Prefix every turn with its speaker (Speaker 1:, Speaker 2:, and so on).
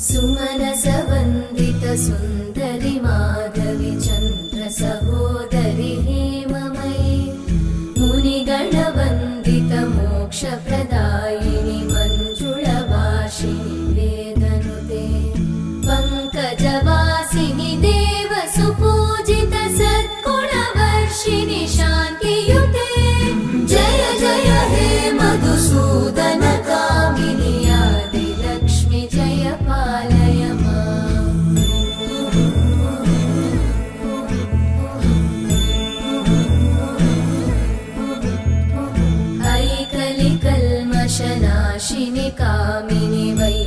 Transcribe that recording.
Speaker 1: सुमनसवन्दित सुन्दरि माधवि चन्द्र सहोदरि हेममयि मुनिगणवन्दित मोक्षप्रदायिनि मञ्जुळभाषिणि वेदनुते पङ्कजवासिनि देव सुपूजित सद्गुणवर्षिणि शान्तियुते जय जय हे मधुसूदन कामिनि आदिलक्ष्मि जय पालय माम्। ऐकलिकल्मषनाशिनि कामिनि वै